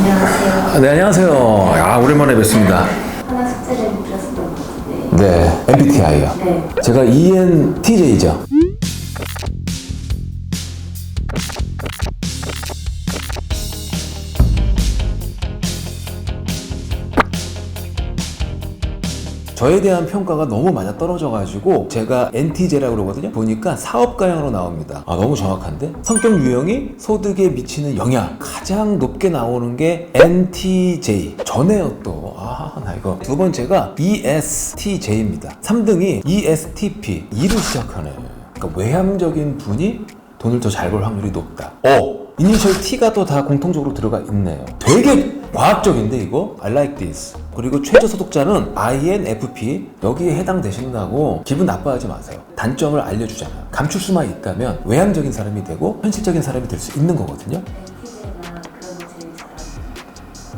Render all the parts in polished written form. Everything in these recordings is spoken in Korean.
안녕하세요. 네, 안녕하세요. 야, 오랜만에 뵙습니다. 하나 숙제를 못 드렸었던 것 같은데. 네, MBTI요. 네. 제가 ENTJ죠. 저에 대한 평가가 너무 많이 떨어져가지고 제가 NTJ라고 그러거든요. 보니까 사업가형으로 나옵니다. 아, 너무 정확한데? 성격 유형이 소득에 미치는 영향 가장 높게 나오는 게 NTJ. 전에요 또. 나 이거. 두 번째가 ESTJ입니다. 3등이 ESTP. E로 시작하네. 그러니까 외향적인 분이 돈을 더 잘 벌 확률이 높다. 이니셜 T가 또 다 공통적으로 들어가 있네요. 되게 과학적인데 이거? I like this. 그리고 최저소득자는 INFP. 여기에 해당되신다고 기분 나빠하지 마세요. 단점을 알려주잖아요. 감출 수만 있다면 외향적인 사람이 되고 현실적인 사람이 될 수 있는 거거든요. NTJ가 그런 거 제일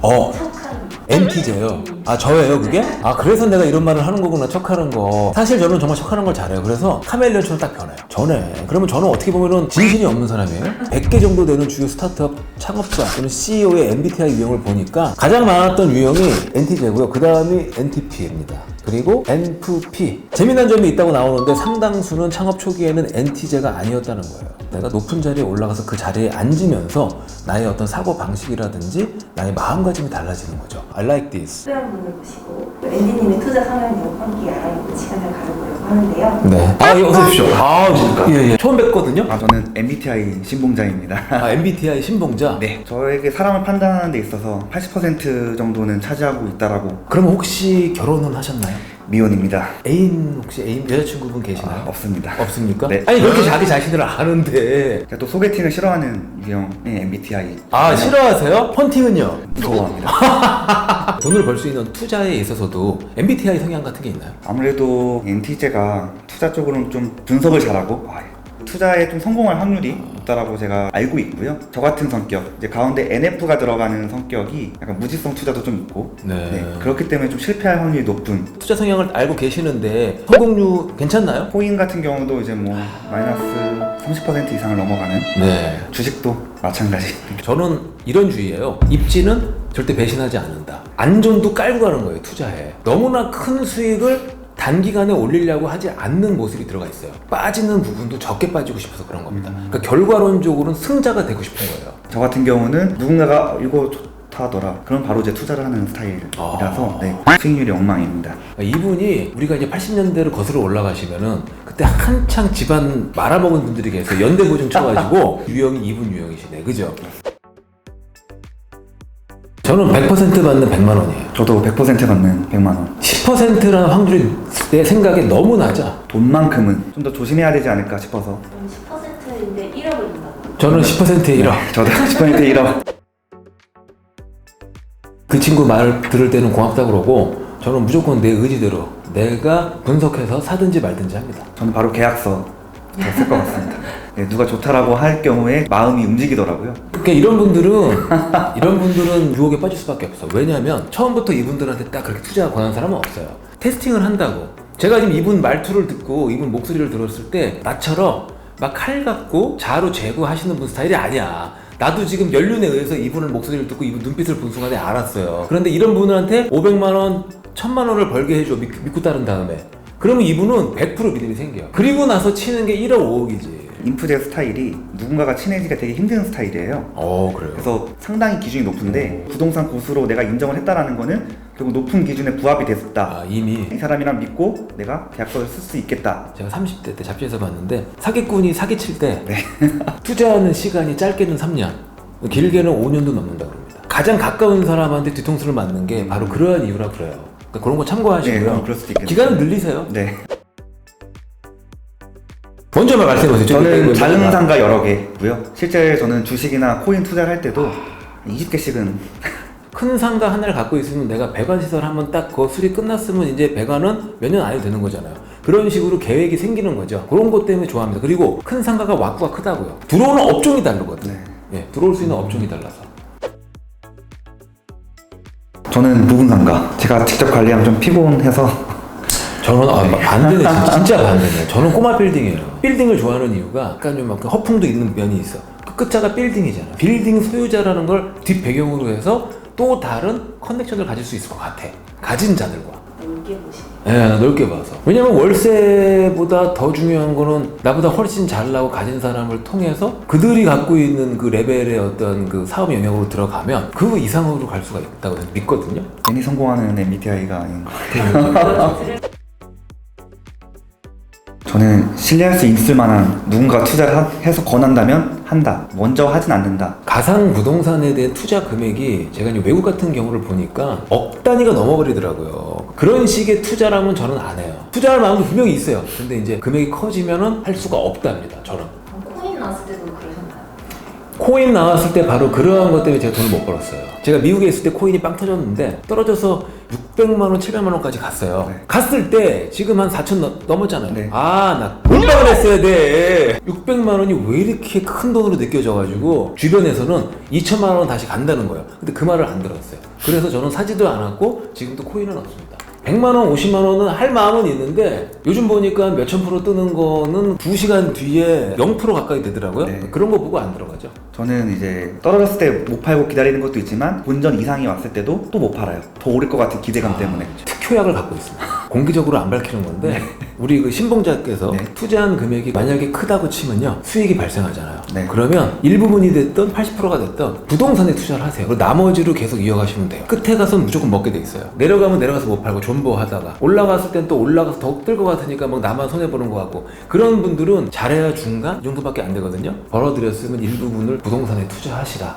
잘하고. 척하는 거. NTJ요? 아, 저예요 그게? 아, 그래서 내가 이런 말을 하는 거구나. 척하는 거. 사실 저는 정말 척하는 걸 잘해요. 그래서 카멜레온처럼 딱 변해요. 전에. 그러면 저는 어떻게 보면은 진실이 없는 사람이에요. 100개 정도 되는 주요 스타트업 창업자 또는 CEO의 MBTI 유형을 보니까 가장 많았던 유형이 NTJ고요. 그 다음이 NTP입니다. 그리고 NFP. 재미난 점이 있다고 나오는데 상당수는 창업 초기에는 NTJ가 아니었다는 거예요. 내가 높은 자리에 올라가서 그 자리에 앉으면서 나의 어떤 사고 방식이라든지 나의 마음가짐이 달라지는 거죠. I like this. 특별한 분을 보시고 앤디님의 투자 성향도 함께 알아보는 시간을 가져보려고 하는데요. 네. 예, 어서 오십시오. 예. 처음 뵙거든요. 저는 MBTI 신봉자입니다. MBTI 신봉자? 네, 저에게 사람을 판단하는 데 있어서 80% 정도는 차지하고 있다라고. 그럼 혹시 결혼은 하셨나요? 미혼입니다. 혹시 애인 여자친구분 계시나요? 없습니다. 없습니까? 네. 아니 그렇게 자기 자신을 아는데. 제가 또 소개팅을 싫어하는 유형의 MBTI. 싫어하세요? 펀팅은요? 무서워합니다. 돈을 벌 수 있는 투자에 있어서도 MBTI 성향 같은 게 있나요? 아무래도 NTJ가 투자 쪽으로는 좀 분석을 잘하고 투자에 좀 성공할 확률이 높다라고 제가 알고 있고요. 저 같은 성격, 이제 가운데 NF가 들어가는 성격이 약간 무지성 투자도 좀 있고, 네. 그렇기 때문에 좀 실패할 확률이 높은. 투자 성향을 알고 계시는데 성공률 괜찮나요? 코인 같은 경우도 이제 뭐 마이너스 30% 이상을 넘어가는. 네. 주식도 마찬가지. 저는 이런 주의예요. 입지는 절대 배신하지 않는다. 안전도 깔고 가는 거예요, 투자에. 너무나 큰 수익을 단기간에 올리려고 하지 않는 모습이 들어가 있어요. 빠지는 부분도 적게 빠지고 싶어서 그런 겁니다. 그러니까 결과론적으로는 승자가 되고 싶은 거예요. 저 같은 경우는 누군가가 이거 좋다더라. 그럼 바로 이제 투자를 하는 스타일이라서 수익률이 엉망입니다. 이분이 우리가 이제 80년대로 거슬러 올라가시면은 그때 한창 집안 말아먹은 분들이 계세요. 연대보증 쳐가지고 유형이 이분 유형이시네. 그죠? 저는 100% 받는 100만 원이에요. 저도 100% 받는 100만 원. 10%라는 확률이 내 생각에 너무 낮아. 돈만큼은 좀 더 조심해야 되지 않을까 싶어서. 저는 10%인데 1억을 준다고. 저는 10%에 1억. 저도 10%에 1억. 그 친구 말 들을 때는 고맙다 그러고 저는 무조건 내 의지대로 내가 분석해서 사든지 말든지 합니다. 저는 바로 계약서 쓸 것 같습니다. 네, 누가 좋다라고 할 경우에 마음이 움직이더라고요. 그러니까 이런 분들은 유혹에 빠질 수밖에 없어. 왜냐하면 처음부터 이분들한테 딱 그렇게 투자 권한 사람은 없어요. 테스팅을 한다고. 제가 지금 이분 말투를 듣고 이분 목소리를 들었을 때 나처럼 막 칼 갖고 자로 재고 하시는 분 스타일이 아니야. 나도 지금 연륜에 의해서 이분의 목소리를 듣고 이분 눈빛을 본 순간에 알았어요. 그런데 이런 분한테 500만 원, 1000만 원을 벌게 해줘. 믿고 따른 다음에. 그러면 이분은 100% 믿음이 생겨요. 그리고 나서 치는 게 1억 5억이지. 인프제 스타일이 누군가가 친해지기가 되게 힘든 스타일이에요. 그래요. 그래서 상당히 기준이 높은데 부동산 고수로 내가 인정을 했다라는 거는 결국 높은 기준에 부합이 됐다. 이미 이 사람이랑 믿고 내가 계약서를 쓸 수 있겠다. 제가 30대 때 잡지에서 봤는데 사기꾼이 사기칠 때 투자하는 시간이 짧게는 3년, 길게는 5년도 넘는다 그럽니다. 가장 가까운 사람한테 뒤통수를 맞는 게 바로 그러한 이유라 그래요. 그러니까 그런 거 참고하시고요. 네, 그럴 수도 있겠네요. 기간을 늘리세요. 네. 먼저 말씀해보세요. 저는 작은 상가 여러 개고요. 실제 저는 주식이나 코인 투자를 할 때도 20개씩은 큰 상가 하나를 갖고 있으면 내가 배관 시설 한번 딱 그 수리 끝났으면 이제 배관은 몇 년 안에 되는 거잖아요. 그런 식으로 계획이 생기는 거죠. 그런 것 때문에 좋아합니다. 그리고 큰 상가가 왁구가 크다고요. 들어오는 업종이 다르거든요. 예, 들어올 수 있는 업종이 달라서. 저는 묵은 상가. 제가 직접 관리하면 좀 피곤해서. 저는 반대네. 진짜 반대네. 저는 꼬마 빌딩이에요. 빌딩을 좋아하는 이유가 약간 좀 막 허풍도 있는 면이 있어. 그 끝자가 빌딩이잖아. 빌딩 소유자라는 걸 뒷배경으로 해서 또 다른 커넥션을 가질 수 있을 것 같아. 가진 자들과. 넓게 보시면. 예, 넓게 봐서. 왜냐면 월세보다 더 중요한 거는 나보다 훨씬 잘나고 가진 사람을 통해서 그들이 갖고 있는 그 레벨의 어떤 그 사업 영역으로 들어가면 그 이상으로 갈 수가 있다고 저는 믿거든요. 괜히 성공하는 MBTI가 아닌 것 같아요. 저는 신뢰할 수 있을 만한 누군가 투자를 해서 권한다면 한다. 먼저 하진 않는다. 가상 부동산에 대한 투자 금액이 제가 이제 외국 같은 경우를 보니까 억 단위가 넘어버리더라고요. 그런 식의 투자라면 저는 안 해요. 투자할 마음도 분명히 있어요. 근데 이제 금액이 커지면은 할 수가 없답니다. 저는. 코인 나왔을 때도 그러셨나요? 코인 나왔을 때 바로 그러한 것 때문에 제가 돈을 못 벌었어요. 제가 미국에 있을 때 코인이 빵 터졌는데 떨어져서 600만 원, 700만 원까지 갔어요. 네. 갔을 때 지금 한 4천 넘었잖아요. 네. 나 몰빵을 했어야 돼. 600만 원이 왜 이렇게 큰 돈으로 느껴져가지고 주변에서는 2천만 원 다시 간다는 거예요. 근데 그 말을 안 들었어요. 그래서 저는 사지도 않았고 지금도 코인은 없습니다. 100만 원, 50만 원은 할 마음은 있는데 요즘 보니까 몇천 프로 뜨는 거는 2시간 뒤에 0% 가까이 되더라고요. 네. 그런 거 보고 안 들어가죠. 저는 이제 떨어졌을 때 못 팔고 기다리는 것도 있지만 본전 이상이 왔을 때도 또 못 팔아요. 더 오를 것 같은 기대감 때문에. 특효약을 갖고 있습니다. 공개적으로 안 밝히는 건데 우리 그 신봉자께서 네. 투자한 금액이 만약에 크다고 치면요 수익이 발생하잖아요. 네. 그러면 일부분이 됐던 80%가 됐던 부동산에 투자를 하세요. 그리고 나머지로 계속 이어가시면 돼요. 끝에 가서는 무조건 먹게 돼 있어요. 내려가면 내려가서 못 팔고 존버하다가 올라갔을 땐 또 올라가서 더욱 뜰 것 같으니까 막 나만 손해보는 것 같고 그런 분들은 잘해야 중간 이 정도밖에 안 되거든요. 벌어들였으면 일부분을 부동산에 투자하시라.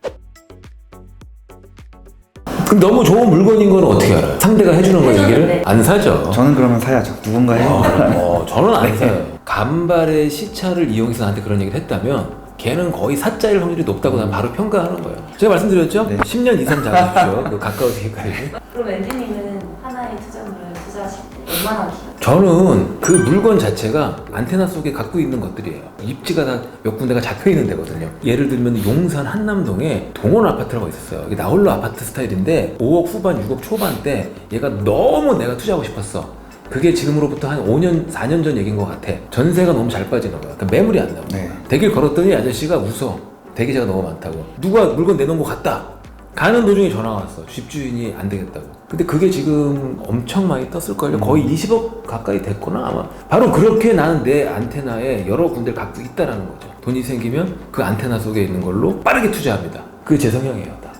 그럼 너무 좋은 물건인 건 어떻게 알아요? 상대가 해주는 거 얘기를? 네. 안 사죠. 저는 그러면 사야죠. 누군가 해요. 저는 안 사요. 간발의 시차를 이용해서 나한테 그런 얘기를 했다면 걔는 거의 사짜일 확률이 높다고 난 바로 평가하는 거예요. 제가 말씀드렸죠? 네. 10년 이상 잡으십시오. 그 가까우시기까지. 그럼 앤디님은 하나의 투자물을 투자하실 때 얼마나 기간? 저는 그 물건 자체가 안테나 속에 갖고 있는 것들이에요. 입지가 다 몇 군데가 잡혀 있는 데거든요. 예를 들면 용산 한남동에 동원 아파트라고 있었어요. 이게 나홀로 아파트 스타일인데 5억 후반, 6억 초반 때 얘가 너무 내가 투자하고 싶었어. 그게 지금으로부터 한 5년, 4년 전 얘기인 것 같아. 전세가 너무 잘 빠지는 거야. 그러니까 매물이 안 나와. 네. 대기를 걸었더니 아저씨가 웃어. 대기자가 너무 많다고. 누가 물건 내놓은 것 같다. 가는 도중에 전화 왔어. 집주인이 안 되겠다고. 근데 그게 지금 엄청 많이 떴을걸요. 거의 20억 가까이 됐구나 아마. 바로 그렇게 나는 내 안테나에 여러 군데를 갖고 있다라는 거죠. 돈이 생기면 그 안테나 속에 있는 걸로 빠르게 투자합니다. 그게 제 성향이에요. 다.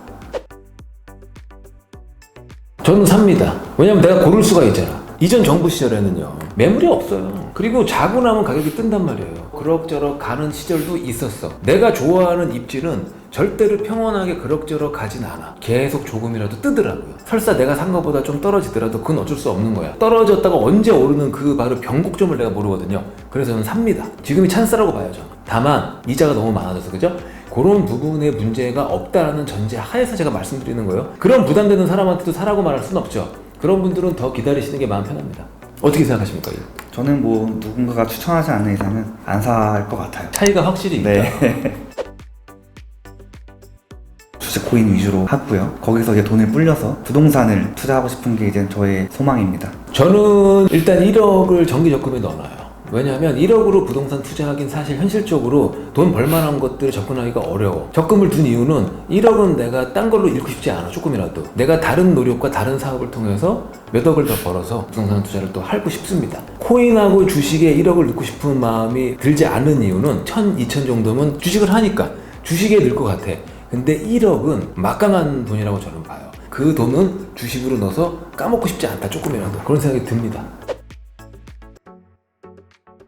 저는 삽니다. 왜냐면 내가 고를 수가 있잖아. 이전 정부 시절에는요 매물이 없어요. 그리고 자고 나면 가격이 뜬단 말이에요. 그럭저럭 가는 시절도 있었어. 내가 좋아하는 입지는 절대로 평온하게 그럭저럭 가진 않아. 계속 조금이라도 뜨더라고요. 설사 내가 산 것보다 좀 떨어지더라도 그건 어쩔 수 없는 거야. 떨어졌다가 언제 오르는 그 바로 변곡점을 내가 모르거든요. 그래서 저는 삽니다. 지금이 찬스라고 봐요. 저는. 다만 이자가 너무 많아져서 그죠? 그런 부분에 문제가 없다라는 전제 하에서 제가 말씀드리는 거예요. 그런 부담되는 사람한테도 사라고 말할 수는 없죠. 그런 분들은 더 기다리시는 게 마음 편합니다. 어떻게 생각하십니까? 저는 뭐 누군가가 추천하지 않는 이상은 안 살 것 같아요. 차이가 확실히 있다. 네. 주식 코인 위주로 하고요. 거기서 이제 돈을 불려서 부동산을 투자하고 싶은 게 이제 저의 소망입니다. 저는 일단 1억을 정기적금에 넣어놔요. 왜냐하면 1억으로 부동산 투자하긴 사실 현실적으로 돈 벌만한 것들을 접근하기가 어려워. 적금을 둔 이유는 1억은 내가 딴 걸로 잃고 싶지 않아. 조금이라도 내가 다른 노력과 다른 사업을 통해서 몇 억을 더 벌어서 부동산 투자를 또 하고 싶습니다. 코인하고 주식에 1억을 넣고 싶은 마음이 들지 않는 이유는 1000, 2000 정도면 주식을 하니까 주식에 넣을 것 같아. 근데 1억은 막강한 돈이라고 저는 봐요. 그 돈은 주식으로 넣어서 까먹고 싶지 않다. 조금이라도 그런 생각이 듭니다.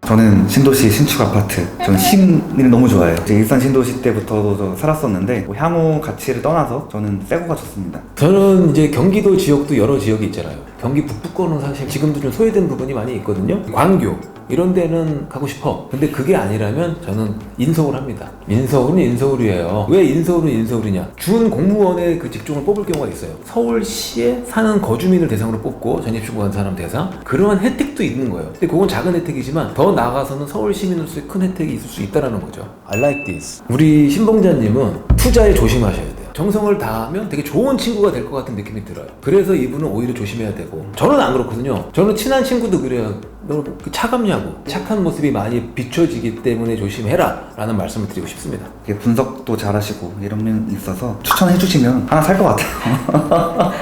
저는 신도시 신축 아파트, 저는 신을 너무 좋아해요. 이제 일산 신도시 때부터도 저 살았었는데 뭐 향후 가치를 떠나서 저는 새거가 좋습니다. 저는 이제 경기도 지역도 여러 지역이 있잖아요. 경기 북부권은 사실 지금도 좀 소외된 부분이 많이 있거든요. 광교 이런 데는 가고 싶어. 근데 그게 아니라면 저는 인서울 합니다. 인서울은 인서울이에요. 왜 인서울은 인서울이냐? 준 공무원의 그 직종을 뽑을 경우가 있어요. 서울시에 사는 거주민을 대상으로 뽑고 전입신고한 사람 대상 그러한 혜택도 있는 거예요. 근데 그건 작은 혜택이지만 더 나아가서는 서울 시민으로서의 큰 혜택이 있을 수 있다는 거죠. I like this. 우리 신봉자님은 투자에 조심하셔야 돼요. 정성을 다하면 되게 좋은 친구가 될 것 같은 느낌이 들어요. 그래서 이분은 오히려 조심해야 되고, 저는 안 그렇거든요. 저는 친한 친구도 그래요. 너 차갑냐고. 착한 모습이 많이 비춰지기 때문에 조심해라 라는 말씀을 드리고 싶습니다. 이게 분석도 잘하시고 이런 면이 있어서 추천해 주시면 하나 살 것 같아요.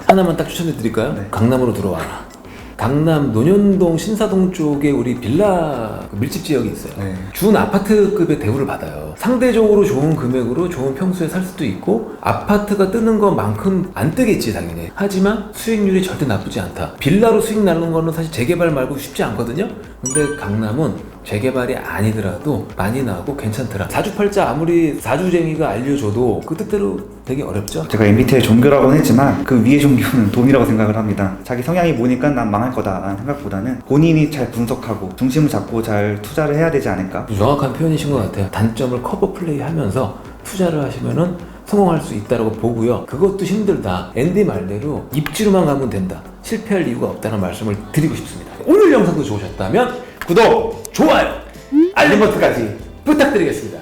하나만 딱 추천해 드릴까요? 네. 강남으로 들어와라. 강남 논현동 신사동 쪽에 우리 빌라 밀집 지역이 있어요. 네. 준 아파트급의 대우를 받아요. 상대적으로 좋은 금액으로 좋은 평수에 살 수도 있고, 아파트가 뜨는 것만큼 안 뜨겠지 당연히. 하지만 수익률이 절대 나쁘지 않다. 빌라로 수익 나는 거는 사실 재개발 말고 쉽지 않거든요. 근데 강남은 재개발이 아니더라도 많이 나오고 괜찮더라. 사주팔자 아무리 사주쟁이가 알려줘도 그 뜻대로 되게 어렵죠. 제가 MBTI 종교라고는 했지만 그 위의 종교는 돈이라고 생각을 합니다. 자기 성향이 뭐니까 난 망할 거다라는 생각보다는 본인이 잘 분석하고 중심을 잡고 잘 투자를 해야 되지 않을까. 정확한 표현이신 것 같아요. 단점을 커버 플레이 하면서 투자를 하시면은 성공할 수 있다고 보고요. 그것도 힘들다. 앤디 말대로 입지로만 가면 된다. 실패할 이유가 없다는 말씀을 드리고 싶습니다. 오늘 영상도 좋으셨다면 구독, 좋아요, 알림 버튼까지 부탁드리겠습니다.